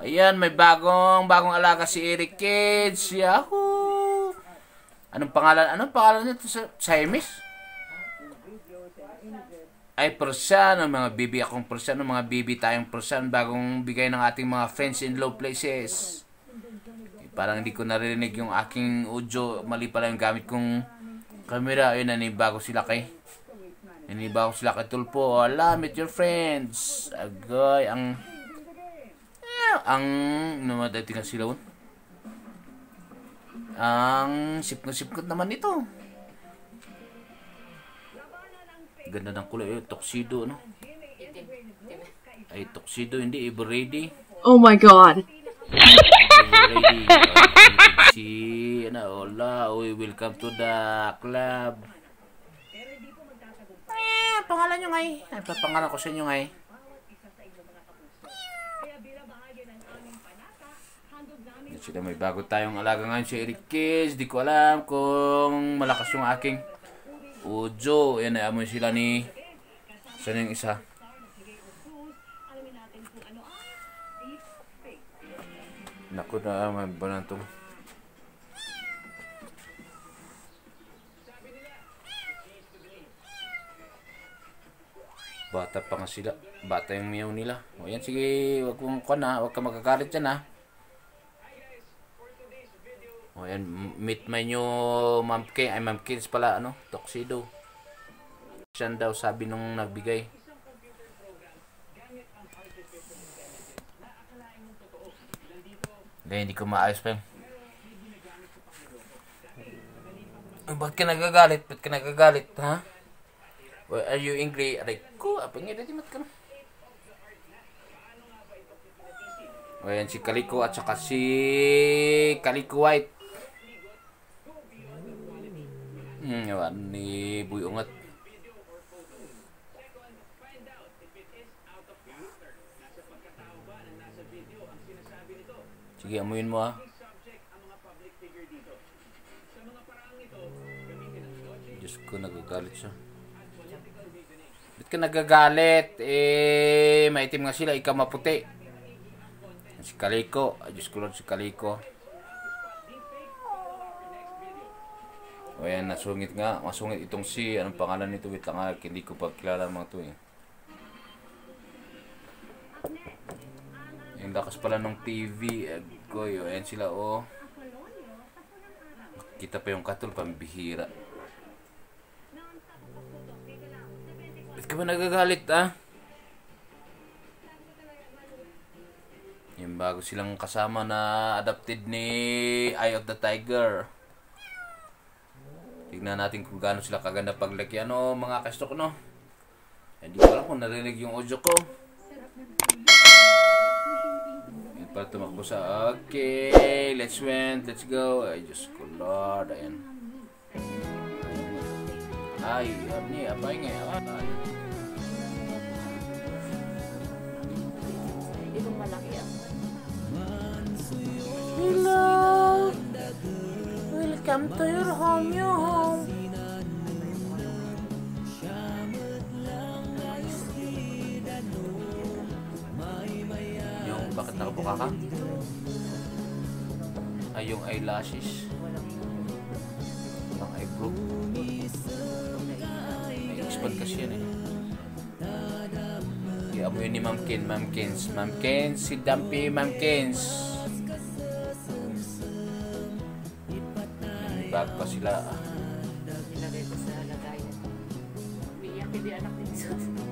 Ayan, may bagong alaga si Eric Kids. Yahoo! Anong pangalan nito sa Siamese? Ay, Persian, mga bibi akong Persian, mga bibi tayong Persian, bagong bigay ng ating mga friends in low places. Parang hindi ko naririnig yung aking audio, mali pala yung gamit kong camera. Ayun, nanibago sila kay Tulpo. Ala, meet your friends. Agoy, ang namatay nga sila. Ang sipkot naman ito. Ganda ng kulay, tuxedo, no? Ay, tuxedo, hindi, ready. Oh my God. Ready. Si, hola, welcome to the club. Pangalan nyo ngay. Ay, papangalan ko sa inyo ngay. Sila, may bago tayong alaga ngayon si Eric Kids. Di ko alam kung malakas yung aking audio. Yan, amoy sila ni... Saan yung isa? Naku na, may banang ito. Bata pa nga sila. Bata yung meow nila. O yan, sige, wag ka magkakalit dyan, ha. O yan, meet my new Ma'am Kids pala, tuxedo. Siyan daw, sabi nung nagbigay. Hindi ko maayos pa yun. Ba't ka nagagalit? Ha? Why are you angry? Aray ko, apang nga dati mat ka na. O yan, si Kaliko at saka si Kaliko White. Yawan ni Boy Ungat. Sige, amuyin mo, ha. Diyos ko, nagagalit siya. Ba't ka nagagalit? Maitim nga sila, ikaw maputi. Si Kaliko. Ay, Diyos ko, Lord, si Kaliko. O yan, masungit itong si, anong pangalan nito, wait lang nga, hindi ko pa kilala mga ito, Yung lakas pala ng TV, agoy, o yan sila, kita pa yung katol, pambihira. Ba't ka ba nagagalit, ha? Yung bago silang kasama na adopted ni Eye of the Tiger. Tignan natin kung gaano sila kaganda paglaki. Mga kastok, Hindi ko alam kung narinig yung audio ko. Yan para tumakbo sa... Okay, let's go. Ay, Diyos ko, Lord. Ayan. Ay, apay nga. Ibang malaki yan. Hello. Welcome to your home, Yung bakit nakabuka ka? Ay, yung eyelashes. Walang eyebrow. May expand kasi yan, Amoy ni Ma'am Kins, si Dumpy, Ma'am Kins. Bag pa sila. Ilagay ko sa lagayan. Umiiyak hindi anak ni Jesus.